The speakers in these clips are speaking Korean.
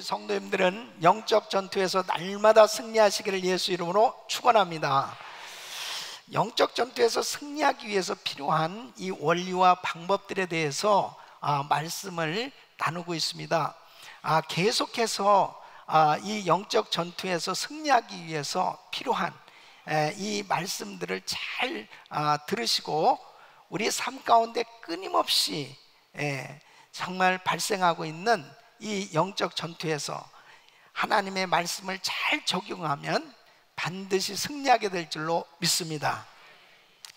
성도님들은 영적 전투에서 날마다 승리하시기를 예수 이름으로 축원합니다. 영적 전투에서 승리하기 위해서 필요한 이 원리와 방법들에 대해서 말씀을 나누고 있습니다. 계속해서 이 영적 전투에서 승리하기 위해서 필요한 이 말씀들을 잘 들으시고 우리 삶 가운데 끊임없이 정말 발생하고 있는 이 영적 전투에서 하나님의 말씀을 잘 적용하면 반드시 승리하게 될 줄로 믿습니다.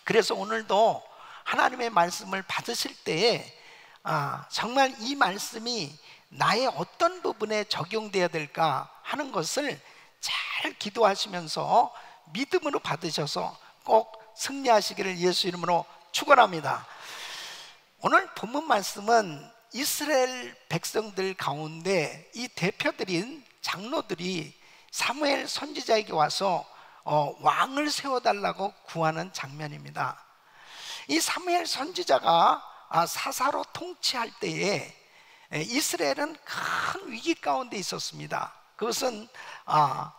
그래서 오늘도 하나님의 말씀을 받으실 때에 정말 이 말씀이 나의 어떤 부분에 적용되어야 될까 하는 것을 잘 기도하시면서 믿음으로 받으셔서 꼭 승리하시기를 예수 이름으로 축원합니다. 오늘 본문 말씀은 이스라엘 백성들 가운데 이 대표들인 장로들이 사무엘 선지자에게 와서 왕을 세워달라고 구하는 장면입니다. 이 사무엘 선지자가 사사로 통치할 때에 이스라엘은 큰 위기 가운데 있었습니다. 그것은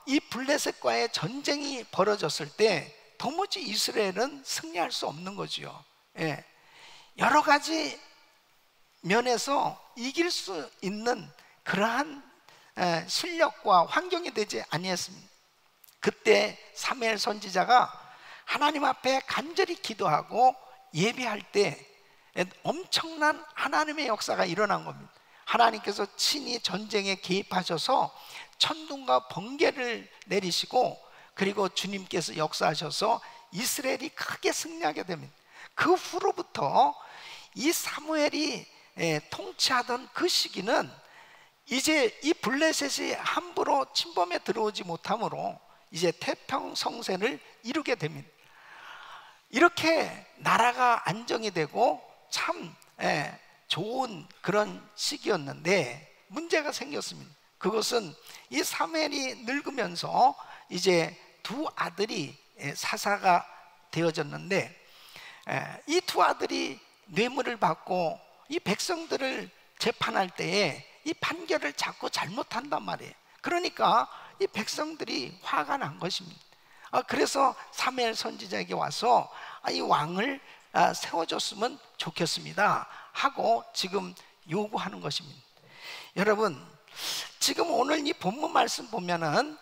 이 블레셋과의 전쟁이 벌어졌을 때 도무지 이스라엘은 승리할 수 없는 거지요. 여러 가지 면에서 이길 수 있는 그러한 실력과 환경이 되지 아니했습니다. 그때 사무엘 선지자가 하나님 앞에 간절히 기도하고 예배할 때 엄청난 하나님의 역사가 일어난 겁니다. 하나님께서 친히 전쟁에 개입하셔서 천둥과 번개를 내리시고 그리고 주님께서 역사하셔서 이스라엘이 크게 승리하게 됩니다. 그 후로부터 이 사무엘이 통치하던 그 시기는 이제 이 블레셋이 함부로 침범에 들어오지 못하므로 이제 태평성세를 이루게 됩니다. 이렇게 나라가 안정이 되고 참 좋은 그런 시기였는데 문제가 생겼습니다. 그것은 이 사무엘이 늙으면서 이제 두 아들이 사사가 되어졌는데 이 두 아들이 뇌물을 받고 이 백성들을 재판할 때에 이 판결을 자꾸 잘못한단 말이에요. 그러니까 이 백성들이 화가 난 것입니다. 그래서 사무엘 선지자에게 와서 이 왕을 세워줬으면 좋겠습니다 하고 지금 요구하는 것입니다. 여러분, 지금 오늘 이 본문 말씀 보면은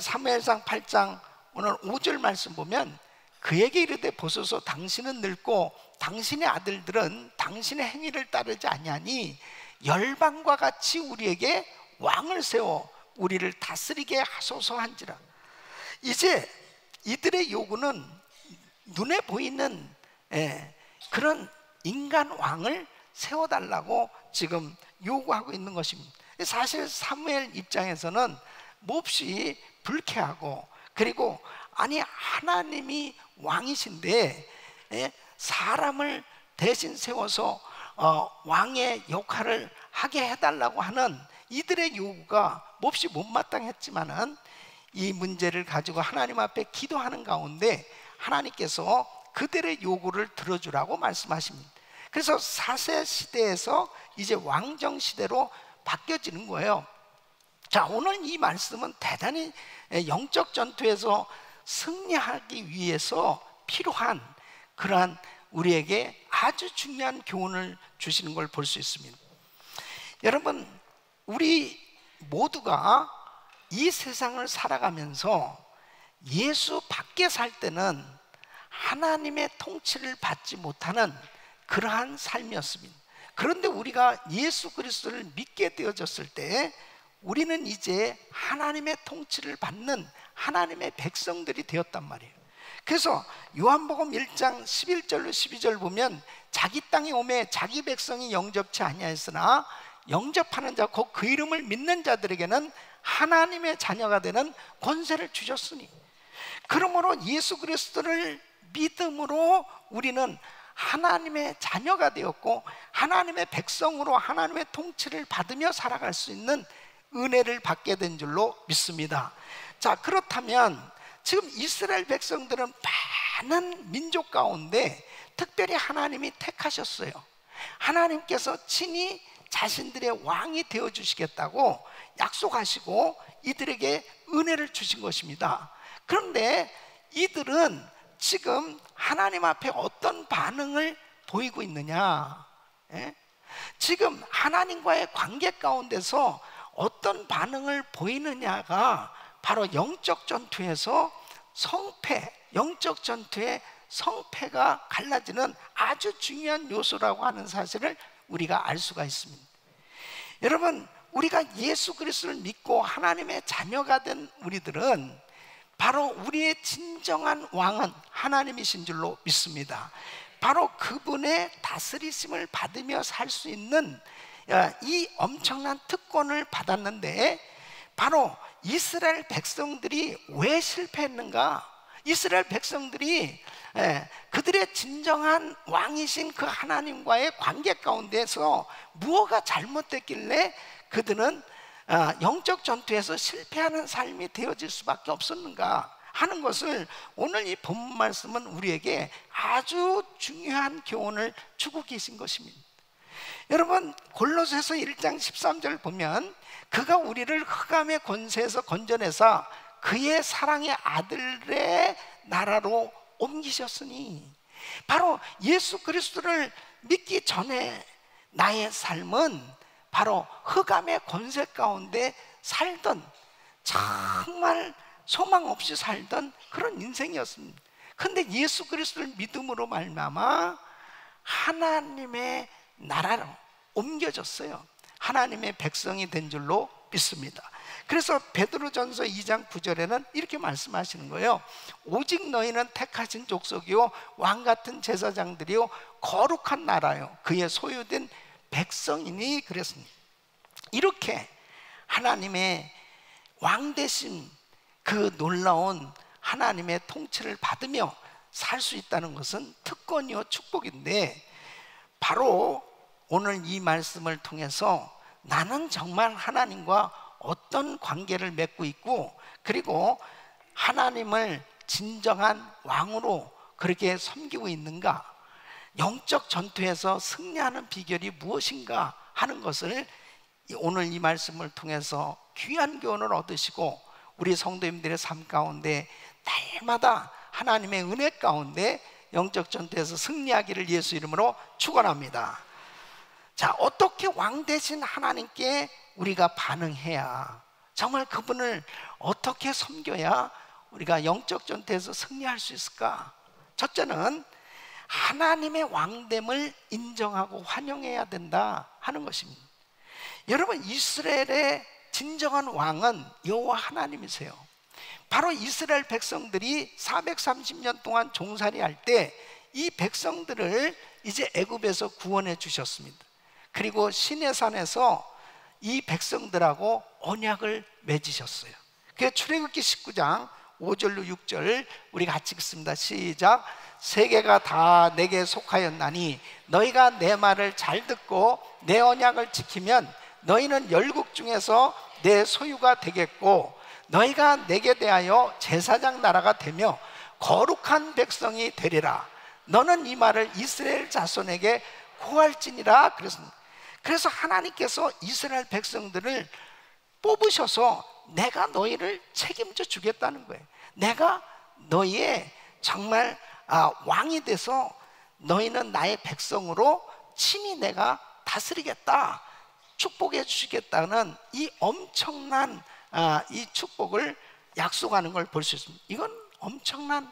사무엘상 8장 오늘 5절 말씀 보면 그에게 이르되 보소서 당신은 늙고 당신의 아들들은 당신의 행위를 따르지 아니하니 열방과 같이 우리에게 왕을 세워 우리를 다스리게 하소서 한지라. 이제 이들의 요구는 눈에 보이는 그런 인간 왕을 세워달라고 지금 요구하고 있는 것입니다. 사실 사무엘 입장에서는 몹시 불쾌하고 그리고 아니 하나님이 왕이신데 사람을 대신 세워서 왕의 역할을 하게 해달라고 하는 이들의 요구가 몹시 못마땅했지만은 이 문제를 가지고 하나님 앞에 기도하는 가운데 하나님께서 그들의 요구를 들어주라고 말씀하십니다. 그래서 4세 시대에서 이제 왕정 시대로 바뀌어지는 거예요. 자, 오늘 이 말씀은 대단히 영적 전투에서 승리하기 위해서 필요한 그러한 우리에게 아주 중요한 교훈을 주시는 걸 볼 수 있습니다. 여러분, 우리 모두가 이 세상을 살아가면서 예수 밖에 살 때는 하나님의 통치를 받지 못하는 그러한 삶이었습니다. 그런데 우리가 예수 그리스도를 믿게 되어졌을 때 우리는 이제 하나님의 통치를 받는 하나님의 백성들이 되었단 말이에요. 그래서 요한복음 1장 11절로 12절 보면 자기 땅에 오매 자기 백성이 영접치 아니하였으나 영접하는 자 곧 그 이름을 믿는 자들에게는 하나님의 자녀가 되는 권세를 주셨으니, 그러므로 예수 그리스도를 믿음으로 우리는 하나님의 자녀가 되었고 하나님의 백성으로 하나님의 통치를 받으며 살아갈 수 있는 은혜를 받게 된 줄로 믿습니다. 자, 그렇다면 지금 이스라엘 백성들은 많은 민족 가운데 특별히 하나님이 택하셨어요. 하나님께서 친히 자신들의 왕이 되어 주시겠다고 약속하시고 이들에게 은혜를 주신 것입니다. 그런데 이들은 지금 하나님 앞에 어떤 반응을 보이고 있느냐? 예? 지금 하나님과의 관계 가운데서 어떤 반응을 보이느냐가 바로 영적 전투에서 영적 전투의 성패가 갈라지는 아주 중요한 요소라고 하는 사실을 우리가 알 수가 있습니다. 여러분, 우리가 예수 그리스도를 믿고 하나님의 자녀가 된 우리들은 바로 우리의 진정한 왕은 하나님이신 줄로 믿습니다. 바로 그분의 다스리심을 받으며 살 수 있는 이 엄청난 특권을 받았는데, 바로 이스라엘 백성들이 왜 실패했는가? 이스라엘 백성들이 그들의 진정한 왕이신 그 하나님과의 관계 가운데서 무엇가 잘못됐길래 그들은 영적 전투에서 실패하는 삶이 되어질 수밖에 없었는가 하는 것을 오늘 이 본문 말씀은 우리에게 아주 중요한 교훈을 주고 계신 것입니다. 여러분, 골로새서 1장 13절 보면 그가 우리를 흑암의 권세에서 건져내사 그의 사랑의 아들의 나라로 옮기셨으니, 바로 예수 그리스도를 믿기 전에 나의 삶은 바로 흑암의 권세 가운데 살던, 정말 소망 없이 살던 그런 인생이었습니다. 그런데 예수 그리스도를 믿음으로 말미암아 하나님의 나라로 옮겨졌어요. 하나님의 백성이 된 줄로 믿습니다. 그래서 베드로전서 2장 9절에는 이렇게 말씀하시는 거예요. 오직 너희는 택하신 족속이요 왕같은 제사장들이요 거룩한 나라요 그의 소유된 백성이니 그랬습니다. 이렇게 하나님의 왕 되신 그 놀라운 하나님의 통치를 받으며 살 수 있다는 것은 특권이요 축복인데, 바로 오늘 이 말씀을 통해서 나는 정말 하나님과 어떤 관계를 맺고 있고, 그리고 하나님을 진정한 왕으로 그렇게 섬기고 있는가, 영적 전투에서 승리하는 비결이 무엇인가 하는 것을 오늘 이 말씀을 통해서 귀한 교훈을 얻으시고 우리 성도님들의 삶 가운데 날마다 하나님의 은혜 가운데 영적 전투에서 승리하기를 예수 이름으로 축원합니다. 자, 어떻게 왕 되신 하나님께 우리가 반응해야, 정말 그분을 어떻게 섬겨야 우리가 영적 전투에서 승리할 수 있을까? 첫째는 하나님의 왕됨을 인정하고 환영해야 된다 하는 것입니다. 여러분, 이스라엘의 진정한 왕은 여호와 하나님이세요. 바로 이스라엘 백성들이 430년 동안 종살이 할 때 이 백성들을 이제 애굽에서 구원해 주셨습니다. 그리고 시내산에서 이 백성들하고 언약을 맺으셨어요. 그래서 출애굽기 19장 5절로 6절 우리 같이 읽습니다. 시작. 세계가 다 내게 속하였나니 너희가 내 말을 잘 듣고 내 언약을 지키면 너희는 열국 중에서 내 소유가 되겠고, 너희가 내게 대하여 제사장 나라가 되며 거룩한 백성이 되리라. 너는 이 말을 이스라엘 자손에게 고할지니라 그랬습니다. 그래서 하나님께서 이스라엘 백성들을 뽑으셔서 내가 너희를 책임져 주겠다는 거예요. 내가 너희의 정말 왕이 돼서 너희는 나의 백성으로 친히 내가 다스리겠다, 축복해 주시겠다는 이 엄청난 이 축복을 약속하는 걸 볼 수 있습니다. 이건 엄청난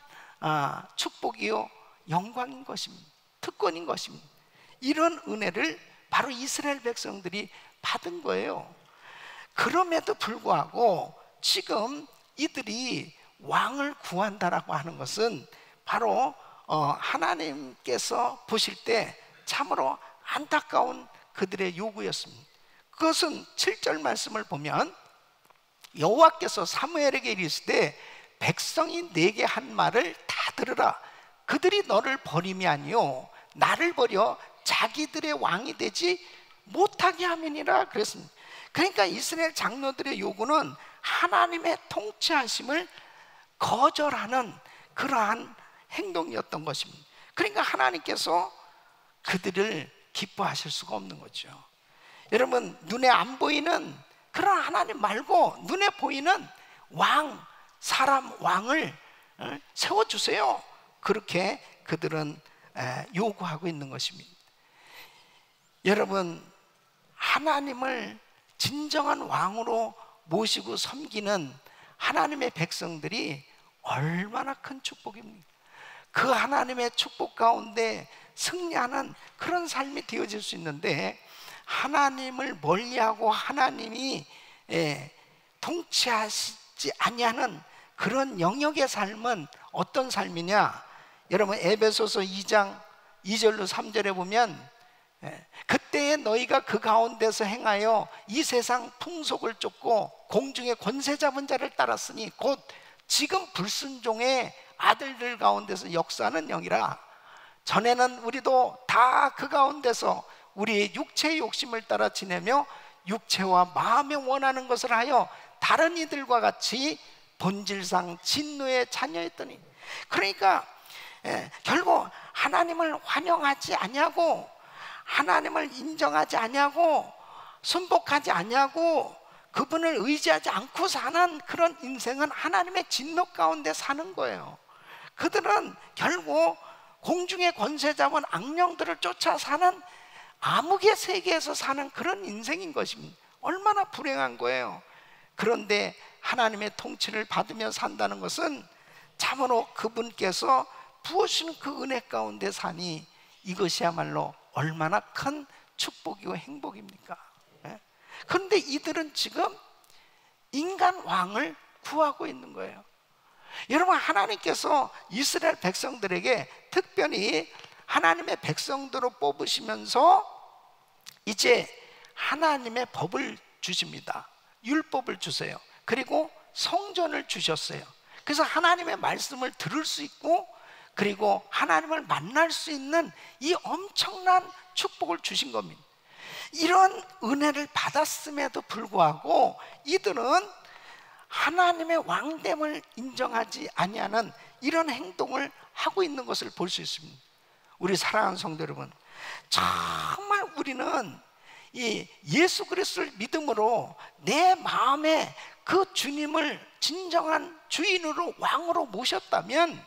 축복이요 영광인 것입니다. 특권인 것입니다. 이런 은혜를 바로 이스라엘 백성들이 받은 거예요. 그럼에도 불구하고 지금 이들이 왕을 구한다라고 하는 것은 바로 하나님께서 보실 때 참으로 안타까운 그들의 요구였습니다. 그것은 7절 말씀을 보면 여호와께서 사무엘에게 이르시되 백성이 내게 한 말을 다 들으라. 그들이 너를 버림이 아니요 나를 버려 자기들의 왕이 되지 못하게 함이니라 그랬습니다. 그러니까 이스라엘 장로들의 요구는 하나님의 통치하심을 거절하는 그러한 행동이었던 것입니다. 그러니까 하나님께서 그들을 기뻐하실 수가 없는 거죠. 여러분, 눈에 안 보이는 그런 하나님 말고 눈에 보이는 왕, 사람 왕을 세워주세요. 그렇게 그들은 요구하고 있는 것입니다. 여러분, 하나님을 진정한 왕으로 모시고 섬기는 하나님의 백성들이 얼마나 큰 축복입니까? 그 하나님의 축복 가운데 승리하는 그런 삶이 되어질 수 있는데, 하나님을 멀리하고 하나님이 통치하시지 아니하는 그런 영역의 삶은 어떤 삶이냐? 여러분, 에베소서 2장 2절로 3절에 보면 그때에 너희가 그 가운데서 행하여 이 세상 풍속을 쫓고 공중의 권세 잡은 자를 따랐으니 곧 지금 불순종의 아들들 가운데서 역사하는 영이라. 전에는 우리도 다 그 가운데서 우리의 육체의 욕심을 따라 지내며 육체와 마음에 원하는 것을 하여 다른 이들과 같이 본질상 진노의 자녀였더니. 그러니까 결국 하나님을 환영하지 아니하고, 하나님을 인정하지 아니하고, 순복하지 아니하고, 그분을 의지하지 않고 사는 그런 인생은 하나님의 진노 가운데 사는 거예요. 그들은 결국 공중의 권세 잡은 악령들을 쫓아 사는 암흑의 세계에서 사는 그런 인생인 것입니다. 얼마나 불행한 거예요. 그런데 하나님의 통치를 받으며 산다는 것은 참으로 그분께서 부으신 그 은혜 가운데 사니 이것이야말로 얼마나 큰 축복이고 행복입니까? 그런데 이들은 지금 인간 왕을 구하고 있는 거예요. 여러분, 하나님께서 이스라엘 백성들에게 특별히 하나님의 백성들로 뽑으시면서 이제 하나님의 법을 주십니다. 율법을 주세요. 그리고 성전을 주셨어요. 그래서 하나님의 말씀을 들을 수 있고, 그리고 하나님을 만날 수 있는 이 엄청난 축복을 주신 겁니다. 이런 은혜를 받았음에도 불구하고 이들은 하나님의 왕됨을 인정하지 아니하는 이런 행동을 하고 있는 것을 볼 수 있습니다. 우리 사랑하는 성도 여러분, 정말 우리는 이 예수 그리스도를 믿음으로 내 마음에 그 주님을 진정한 주인으로 왕으로 모셨다면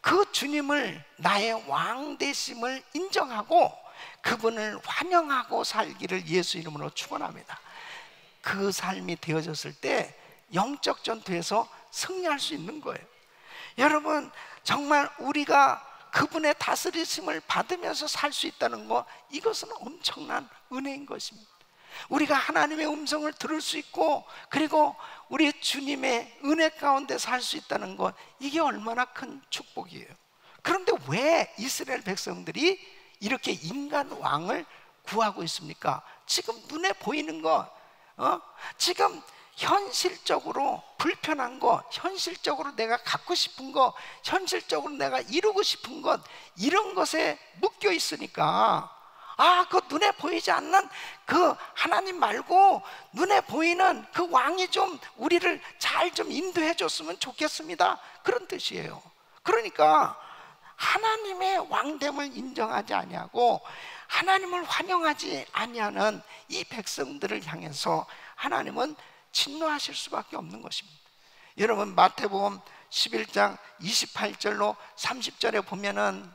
그 주님을 나의 왕 되심을 인정하고 그분을 환영하고 살기를 예수 이름으로 축원합니다. 그 삶이 되어졌을 때 영적 전투에서 승리할 수 있는 거예요. 여러분, 정말 우리가 그분의 다스리심을 받으면서 살 수 있다는 거, 이것은 엄청난 은혜인 것입니다. 우리가 하나님의 음성을 들을 수 있고, 그리고 우리 주님의 은혜 가운데 살 수 있다는 것, 이게 얼마나 큰 축복이에요. 그런데 왜 이스라엘 백성들이 이렇게 인간 왕을 구하고 있습니까? 지금 눈에 보이는 것, 지금 현실적으로 불편한 것, 현실적으로 내가 갖고 싶은 것, 현실적으로 내가 이루고 싶은 것, 이런 것에 묶여 있으니까, 그 눈에 보이지 않는 그 하나님 말고 눈에 보이는 그 왕이 좀 우리를 잘 좀 인도해 줬으면 좋겠습니다, 그런 뜻이에요. 그러니까 하나님의 왕됨을 인정하지 아니하고 하나님을 환영하지 아니하는 이 백성들을 향해서 하나님은 진노하실 수밖에 없는 것입니다. 여러분, 마태복음 11장 28절로 30절에 보면은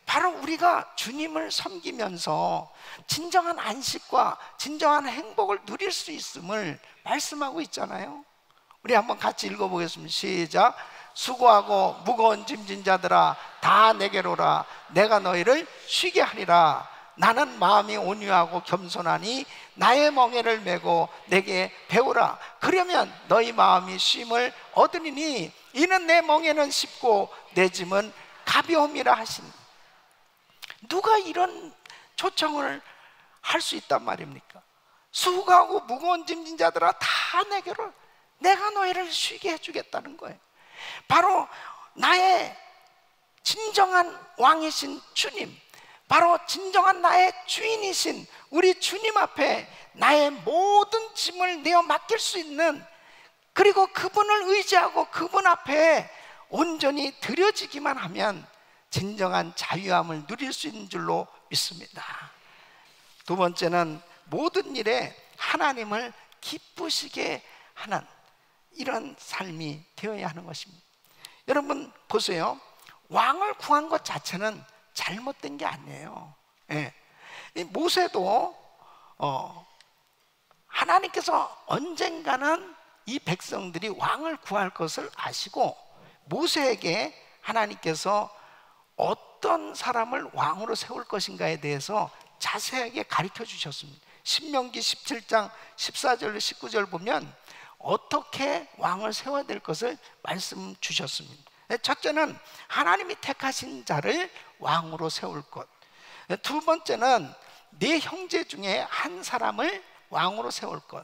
바로 우리가 주님을 섬기면서 진정한 안식과 진정한 행복을 누릴 수 있음을 말씀하고 있잖아요. 우리 한번 같이 읽어보겠습니다. 시작. 수고하고 무거운 짐진 자들아 다 내게로 오라. 내가 너희를 쉬게 하리라. 나는 마음이 온유하고 겸손하니 나의 멍에를 메고 내게 배우라. 그러면 너희 마음이 쉼을 얻으리니 이는 내 멍에는 쉽고 내 짐은 가벼움이라 하시니. 누가 이런 초청을 할 수 있단 말입니까? 수고하고 무거운 짐진 자들아 다 내게로, 내가 너희를 쉬게 해주겠다는 거예요. 바로 나의 진정한 왕이신 주님, 바로 진정한 나의 주인이신 우리 주님 앞에 나의 모든 짐을 내어 맡길 수 있는, 그리고 그분을 의지하고 그분 앞에 온전히 드려지기만 하면 진정한 자유함을 누릴 수 있는 줄로 믿습니다. 두 번째는 모든 일에 하나님을 기쁘시게 하는 이런 삶이 되어야 하는 것입니다. 여러분 보세요. 왕을 구한 것 자체는 잘못된 게 아니에요. 예. 이 모세도 하나님께서 언젠가는 이 백성들이 왕을 구할 것을 아시고 모세에게 하나님께서 어떤 사람을 왕으로 세울 것인가에 대해서 자세하게 가르쳐 주셨습니다. 신명기 17장 14절 19절 보면 어떻게 왕을 세워야 될 것을 말씀 주셨습니다. 첫째는 하나님이 택하신 자를 왕으로 세울 것. 두 번째는 네 형제 중에 한 사람을 왕으로 세울 것.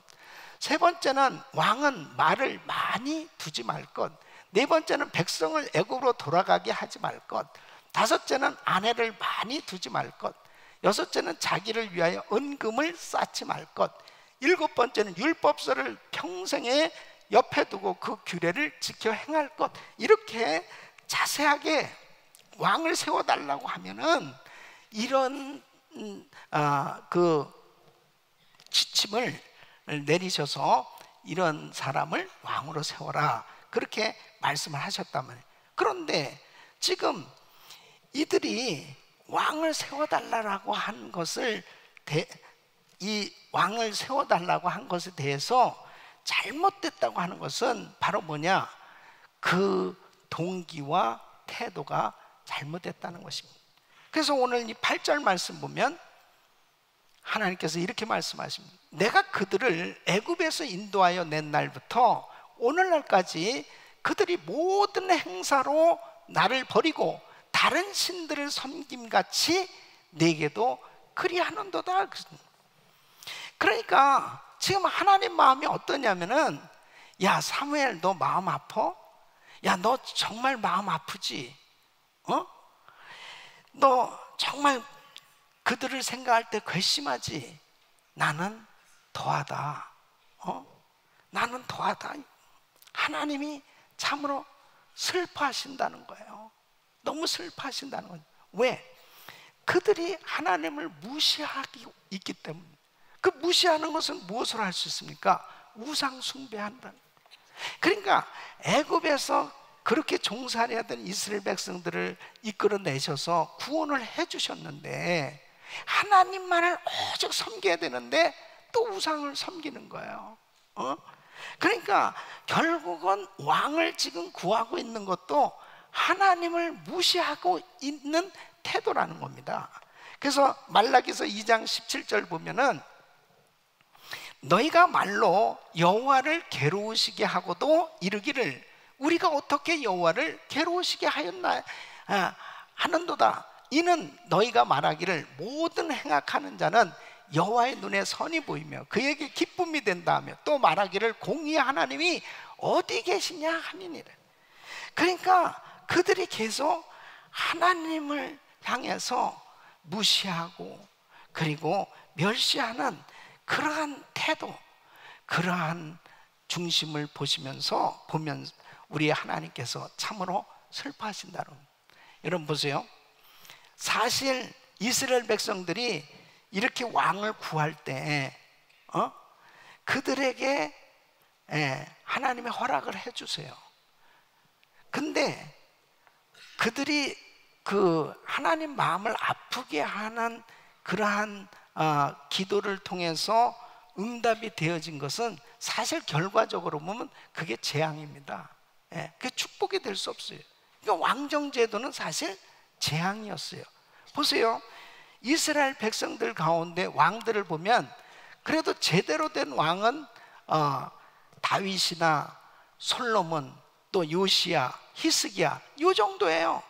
세 번째는 왕은 말을 많이 두지 말 것. 네 번째는 백성을 애굽으로 돌아가게 하지 말 것. 다섯째는 아내를 많이 두지 말 것. 여섯째는 자기를 위하여 은금을 쌓지 말 것. 일곱 번째는 율법서를 평생에 옆에 두고 그 규례를 지켜 행할 것. 이렇게 자세하게 왕을 세워달라고 하면은 이런 그 지침을 내리셔서 이런 사람을 왕으로 세워라, 그렇게 말씀을 하셨단 말이에요. 그런데 지금 이들이 왕을 세워달라고 한 것을 이 왕을 세워달라고 한 것에 대해서 잘못됐다고 하는 것은 바로 뭐냐? 그 동기와 태도가 잘못됐다는 것입니다. 그래서 오늘 이 8절 말씀 보면 하나님께서 이렇게 말씀하십니다. 내가 그들을 애굽에서 인도하여 낸 날부터 오늘날까지 그들이 모든 행사로 나를 버리고 다른 신들을 섬김같이 내게도 그리하는도다. 그러니까 지금 하나님 마음이 어떠냐면은, 야 사무엘, 너 마음 아파? 야 너 정말 마음 아프지? 너 정말 그들을 생각할 때 괘씸하지? 나는 더하다. 나는 더하다. 하나님이 참으로 슬퍼하신다는 거예요. 너무 슬퍼하신다는 거예요. 왜? 그들이 하나님을 무시하고 있기 때문에. 그 무시하는 것은 무엇으로 할 수 있습니까? 우상 숭배한다는. 그러니까 애굽에서 그렇게 종살이하던 이스라엘 백성들을 이끌어내셔서 구원을 해주셨는데 하나님만을 오직 섬겨야 되는데 또 우상을 섬기는 거예요. 그러니까 결국은 왕을 지금 구하고 있는 것도 하나님을 무시하고 있는 태도라는 겁니다. 그래서 말라기서 2장 17절 보면은 너희가 말로 여호와를 괴로우시게 하고도 이르기를 우리가 어떻게 여호와를 괴로우시게 하였나 하는도다. 이는 너희가 말하기를 모든 행악하는 자는 여호와의 눈에 선이 보이며 그에게 기쁨이 된다 하며 또 말하기를 공의의 하나님이 어디 계시냐 하니니라. 그러니까 그들이 계속 하나님을 향해서 무시하고 그리고 멸시하는 그러한 태도, 그러한 중심을 보면 우리 하나님께서 참으로 슬퍼하신다는 겁니다. 여러분 보세요. 사실 이스라엘 백성들이 이렇게 왕을 구할 때 그들에게 하나님의 허락을 해주세요. 근데 그들이 그 하나님 마음을 아프게 하는 그러한 기도를 통해서 응답이 되어진 것은 사실 결과적으로 보면 그게 재앙입니다. 그게 축복이 될 수 없어요. 그러니까 왕정제도는 사실 재앙이었어요. 보세요. 이스라엘 백성들 가운데 왕들을 보면 그래도 제대로 된 왕은 다윗이나 솔로몬, 또 요시야, 히스기야, 요 정도예요.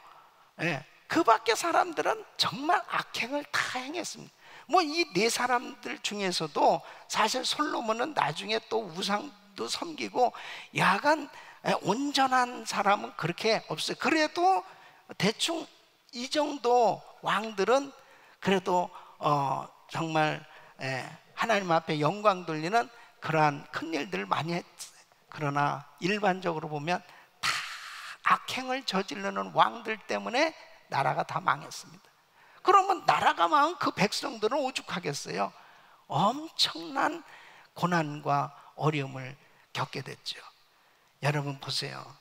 그 밖에 사람들은 정말 악행을 다 행했습니다. 뭐 이 네 사람들 중에서도 사실 솔로몬은 나중에 또 우상도 섬기고 야간 온전한 사람은 그렇게 없어요. 그래도 대충 이 정도 왕들은 그래도 정말 하나님 앞에 영광 돌리는 그러한 큰 일들을 많이 했어요. 그러나 일반적으로 보면 다 악행을 저지르는 왕들 때문에 나라가 다 망했습니다. 그러면 나라가 망한 그 백성들은 오죽하겠어요? 엄청난 고난과 어려움을 겪게 됐죠. 여러분 보세요.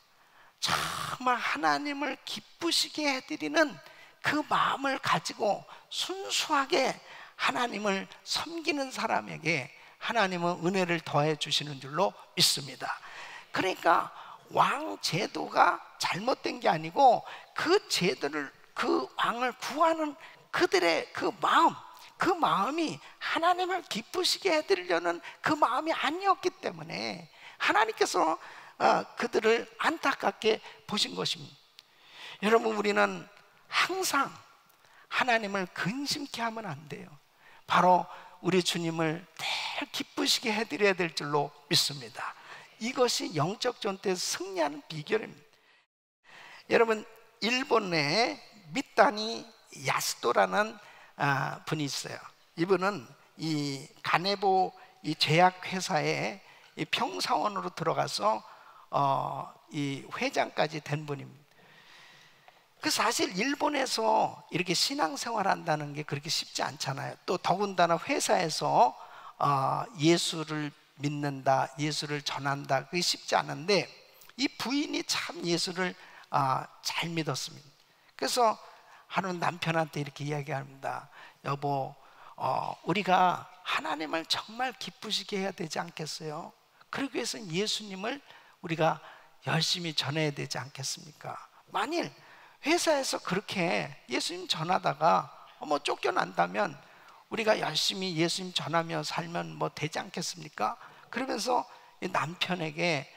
정말 하나님을 기쁘시게 해드리는 그 마음을 가지고 순수하게 하나님을 섬기는 사람에게 하나님은 은혜를 더해 주시는 줄로 믿습니다. 그러니까 왕 제도가 잘못된 게 아니고 그 제도를, 그 왕을 구하는 그들의 그 마음이 하나님을 기쁘시게 해드리려는 그 마음이 아니었기 때문에 하나님께서 그들을 안타깝게 보신 것입니다. 여러분, 우리는 항상 하나님을 근심케 하면 안 돼요. 바로 우리 주님을 늘 기쁘시게 해드려야 될 줄로 믿습니다. 이것이 영적 전투에 승리하는 비결입니다. 여러분, 일본에 미타니 야스토라는 분이 있어요. 이분은 이 가네보 이 제약회사에 이 평사원으로 들어가서 이 회장까지 된 분입니다. 그 사실 일본에서 이렇게 신앙생활 한다는 게 그렇게 쉽지 않잖아요. 또 더군다나 회사에서 예수를 믿는다, 예수를 전한다, 그게 쉽지 않은데 이 부인이 참 예수를 잘 믿었습니다. 그래서 하루는 남편한테 이렇게 이야기합니다. 여보, 우리가 하나님을 정말 기쁘시게 해야 되지 않겠어요? 그러기 위해서는 예수님을 우리가 열심히 전해야 되지 않겠습니까? 만일 회사에서 그렇게 예수님 전하다가 쫓겨난다면 우리가 열심히 예수님 전하며 살면 되지 않겠습니까? 그러면서 남편에게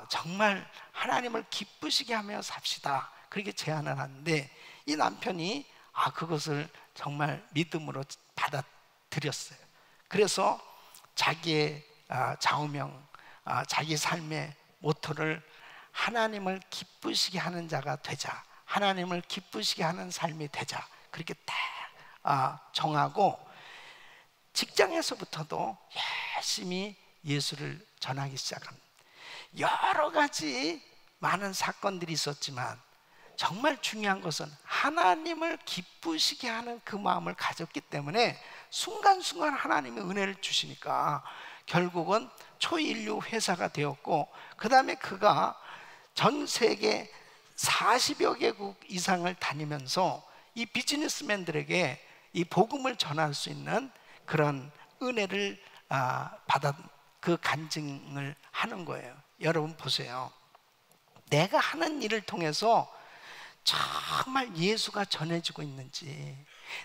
정말 하나님을 기쁘시게 하며 삽시다, 그렇게 제안을 하는데 이 남편이 그것을 정말 믿음으로 받아들였어요. 그래서 자기의 좌우명, 자기 삶의 모토를 하나님을 기쁘시게 하는 자가 되자, 하나님을 기쁘시게 하는 삶이 되자, 그렇게 딱 정하고 직장에서부터도 열심히 예수를 전하기 시작합니다. 여러 가지 많은 사건들이 있었지만 정말 중요한 것은 하나님을 기쁘시게 하는 그 마음을 가졌기 때문에 순간순간 하나님의 은혜를 주시니까 결국은 초인류 회사가 되었고, 그 다음에 그가 전 세계 40여 개국 이상을 다니면서 이 비즈니스맨들에게 이 복음을 전할 수 있는 그런 은혜를 받아 그 간증을 하는 거예요. 여러분 보세요. 내가 하는 일을 통해서 정말 예수가 전해지고 있는지,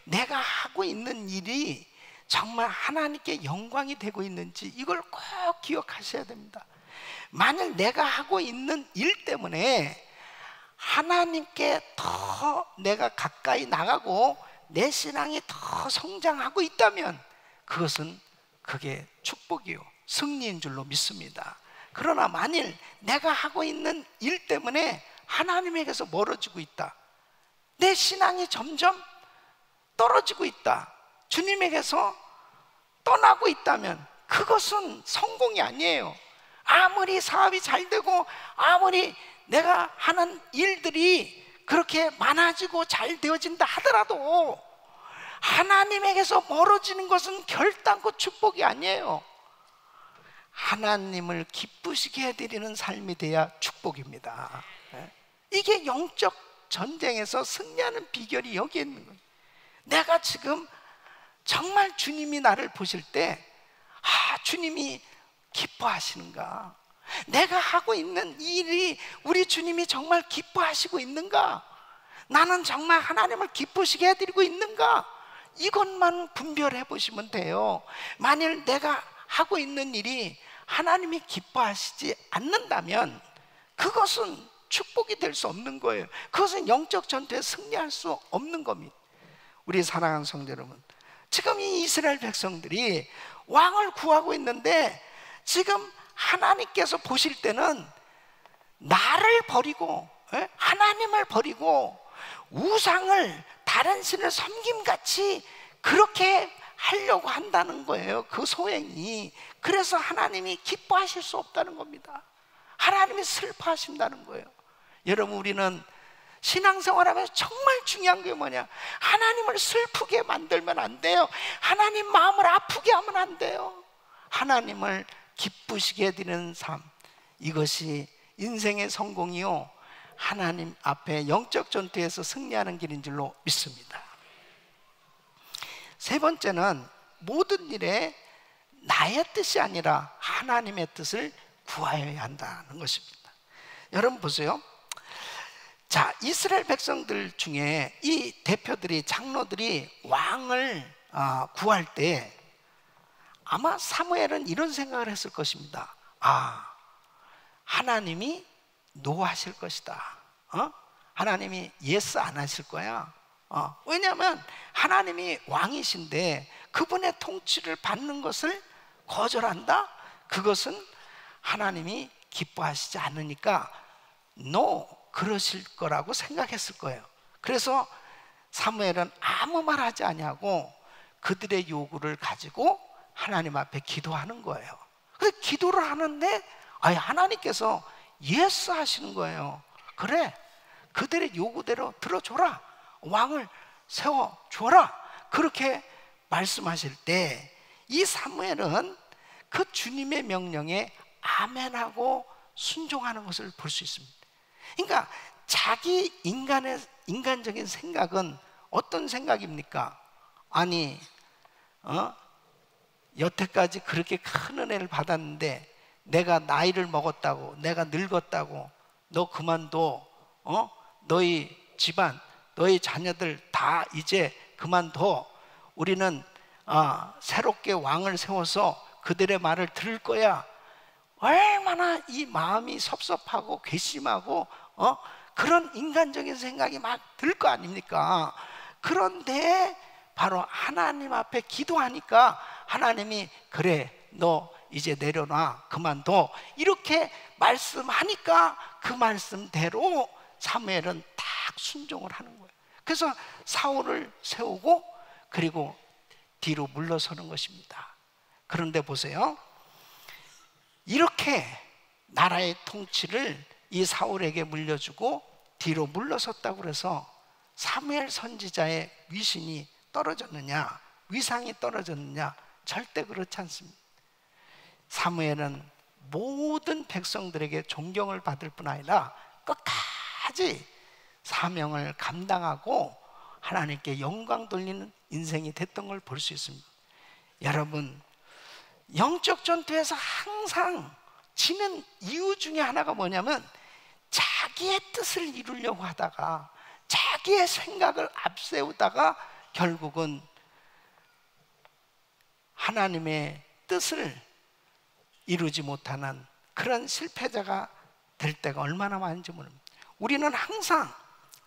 내가 하고 있는 일이 정말 하나님께 영광이 되고 있는지 이걸 꼭 기억하셔야 됩니다. 만일 내가 하고 있는 일 때문에 하나님께 더 내가 가까이 나가고 내 신앙이 더 성장하고 있다면 그게 축복이요, 승리인 줄로 믿습니다. 그러나 만일 내가 하고 있는 일 때문에 하나님에게서 멀어지고 있다, 내 신앙이 점점 떨어지고 있다, 주님에게서 떠나고 있다면 그것은 성공이 아니에요. 아무리 사업이 잘 되고 아무리 내가 하는 일들이 그렇게 많아지고 잘 되어진다 하더라도 하나님에게서 멀어지는 것은 결단코 축복이 아니에요. 하나님을 기쁘시게 해드리는 삶이 돼야 축복입니다. 이게 영적 전쟁에서 승리하는 비결이 여기에 있는 거예요. 내가 지금 정말 주님이 나를 보실 때 주님이 기뻐하시는가? 내가 하고 있는 일이 우리 주님이 정말 기뻐하시고 있는가? 나는 정말 하나님을 기쁘시게 해드리고 있는가? 이것만 분별해 보시면 돼요. 만일 내가 하고 있는 일이 하나님이 기뻐하시지 않는다면 그것은 축복이 될 수 없는 거예요. 그것은 영적 전투에 승리할 수 없는 겁니다. 우리 사랑하는 성도 여러분, 지금 이 이스라엘 백성들이 왕을 구하고 있는데 지금 하나님께서 보실 때는 나를 버리고 하나님을 버리고 우상을, 다른 신을 섬김같이 그렇게 하려고 한다는 거예요, 그 소행이. 그래서 하나님이 기뻐하실 수 없다는 겁니다. 하나님이 슬퍼하신다는 거예요. 여러분, 우리는 신앙생활하면서 정말 중요한 게 뭐냐? 하나님을 슬프게 만들면 안 돼요. 하나님 마음을 아프게 하면 안 돼요. 하나님을 기쁘시게 드리는 삶, 이것이 인생의 성공이요, 하나님 앞에 영적 전투에서 승리하는 길인 줄로 믿습니다. 세 번째는 모든 일에 나의 뜻이 아니라 하나님의 뜻을 구하여야 한다는 것입니다. 여러분 보세요. 자, 이스라엘 백성들 중에 이 대표들이, 장로들이 왕을 구할 때 아마 사무엘은 이런 생각을 했을 것입니다. 하나님이 노하실 것이다. 하나님이 예스 안 하실 거야. 왜냐하면 하나님이 왕이신데 그분의 통치를 받는 것을 거절한다? 그것은 하나님이 기뻐하시지 않으니까 그러실 거라고 생각했을 거예요. 그래서 사무엘은 아무 말 하지 아니하고 그들의 요구를 가지고 하나님 앞에 기도하는 거예요. 그래서 기도를 하는데 하나님께서 예스 하시는 거예요. 그래, 그들의 요구대로 들어줘라, 왕을 세워줘라, 그렇게 말씀하실 때 이 사무엘은 그 주님의 명령에 아멘하고 순종하는 것을 볼 수 있습니다. 그러니까 자기 인간적인 생각은 어떤 생각입니까? 아니, 여태까지 그렇게 큰 은혜를 받았는데 내가 나이를 먹었다고, 내가 늙었다고 너 그만둬, 너희 집안, 너희 자녀들 다 이제 그만둬, 우리는 새롭게 왕을 세워서 그들의 말을 들을 거야. 얼마나 이 마음이 섭섭하고 괘씸하고 그런 인간적인 생각이 막 들 거 아닙니까? 그런데 바로 하나님 앞에 기도하니까 하나님이 그래, 너 이제 내려놔, 그만둬, 이렇게 말씀하니까 그 말씀대로 사무엘은 딱 순종을 하는 거예요. 그래서 사울을 세우고 그리고 뒤로 물러서는 것입니다. 그런데 보세요, 이렇게 나라의 통치를 이 사울에게 물려주고 뒤로 물러섰다고 해서 사무엘 선지자의 위신이 떨어졌느냐, 위상이 떨어졌느냐? 절대 그렇지 않습니다. 사무엘은 모든 백성들에게 존경을 받을 뿐 아니라 끝까지 사명을 감당하고 하나님께 영광 돌리는 인생이 됐던 걸 볼 수 있습니다. 여러분, 영적 전투에서 항상 지는 이유 중에 하나가 뭐냐면 자기의 뜻을 이루려고 하다가 자기의 생각을 앞세우다가 결국은 하나님의 뜻을 이루지 못하는 그런 실패자가 될 때가 얼마나 많은지 모릅니다. 우리는 항상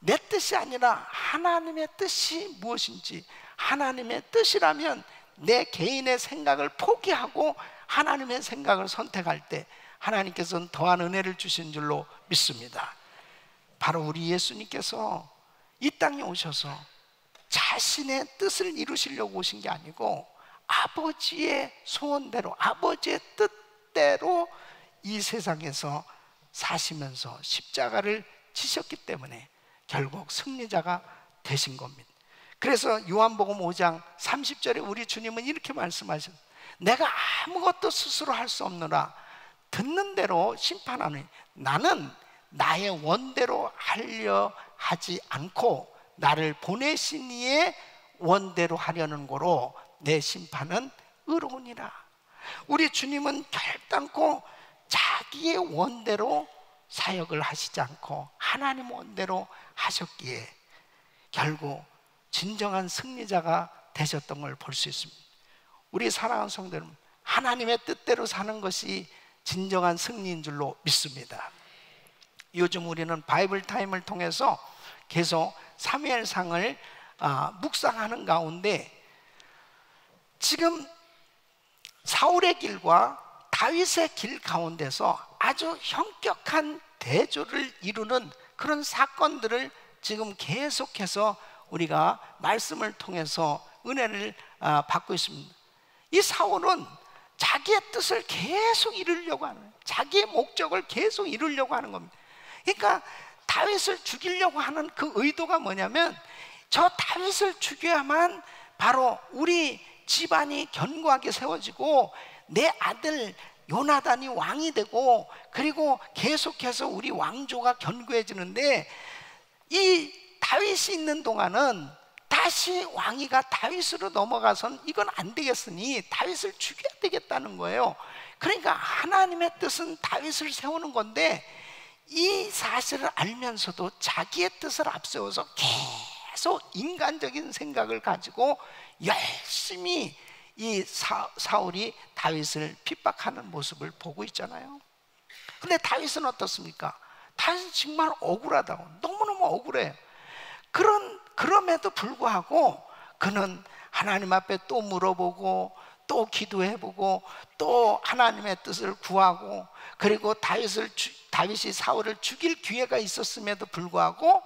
내 뜻이 아니라 하나님의 뜻이 무엇인지, 하나님의 뜻이라면 내 개인의 생각을 포기하고 하나님의 생각을 선택할 때 하나님께서는 더한 은혜를 주신 줄로 믿습니다. 바로 우리 예수님께서 이 땅에 오셔서 자신의 뜻을 이루시려고 오신 게 아니고 아버지의 소원대로, 아버지의 뜻대로 이 세상에서 사시면서 십자가를 지셨기 때문에 결국 승리자가 되신 겁니다. 그래서 요한복음 5장 30절에 우리 주님은 이렇게 말씀하셨어요. 내가 아무것도 스스로 할 수 없노라. 듣는 대로 심판하니 나는 나의 원대로 하려 하지 않고 나를 보내신 이의 원대로 하려는 거로 내 심판은 의로우니라. 우리 주님은 결단코 자기의 원대로 사역을 하시지 않고 하나님 원대로 하셨기에 결국 진정한 승리자가 되셨던 걸 볼 수 있습니다. 우리 사랑하는 성도 여러분, 하나님의 뜻대로 사는 것이 진정한 승리인 줄로 믿습니다. 요즘 우리는 바이블 타임을 통해서 계속 사무엘상을 묵상하는 가운데 지금 사울의 길과 다윗의 길 가운데서 아주 현격한 대조를 이루는 그런 사건들을 지금 계속해서 우리가 말씀을 통해서 은혜를 받고 있습니다. 이 사울은 자기의 뜻을 계속 이루려고 하는 거예요. 자기의 목적을 계속 이루려고 하는 겁니다. 그러니까 다윗을 죽이려고 하는 그 의도가 뭐냐면, 저 다윗을 죽여야만 바로 우리 집안이 견고하게 세워지고 내 아들 요나단이 왕이 되고, 그리고 계속해서 우리 왕조가 견고해지는데, 이 다윗이 있는 동안은 다시 왕위가 다윗으로 넘어가선 이건 안 되겠으니 다윗을 죽여야 되겠다는 거예요. 그러니까 하나님의 뜻은 다윗을 세우는 건데, 이 사실을 알면서도 자기의 뜻을 앞세워서 계속 인간적인 생각을 가지고 열심히 이 사울이 다윗을 핍박하는 모습을 보고 있잖아요. 근데 다윗은 어떻습니까? 다윗은 정말 억울하다고, 너무너무 억울해요. 그럼에도 불구하고 그는 하나님 앞에 또 물어보고 또 기도해보고 또 하나님의 뜻을 구하고, 그리고 다윗이 사울을 죽일 기회가 있었음에도 불구하고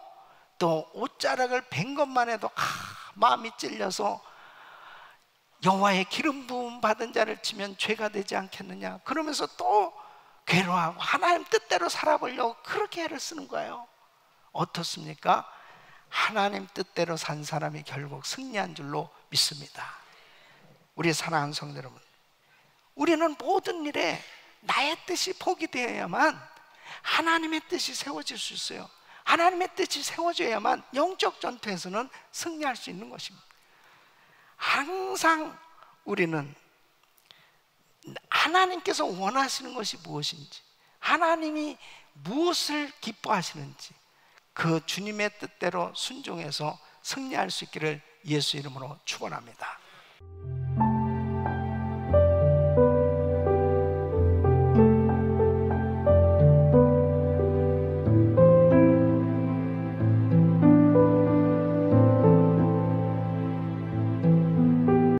또 옷자락을 벤 것만 해도 마음이 찔려서 여호와의 기름 부음 받은 자를 치면 죄가 되지 않겠느냐, 그러면서 또 괴로워하고 하나님 뜻대로 살아보려고 그렇게 애를 쓰는 거예요. 어떻습니까? 하나님 뜻대로 산 사람이 결국 승리한 줄로 믿습니다. 우리 사랑하는 성도 여러분, 우리는 모든 일에 나의 뜻이 포기되어야만 하나님의 뜻이 세워질 수 있어요. 하나님의 뜻이 세워져야만 영적 전투에서는 승리할 수 있는 것입니다. 항상 우리는 하나님께서 원하시는 것이 무엇인지, 하나님이 무엇을 기뻐하시는지 그 주님의 뜻대로 순종해서 승리할 수 있기를 예수 이름으로 축원합니다.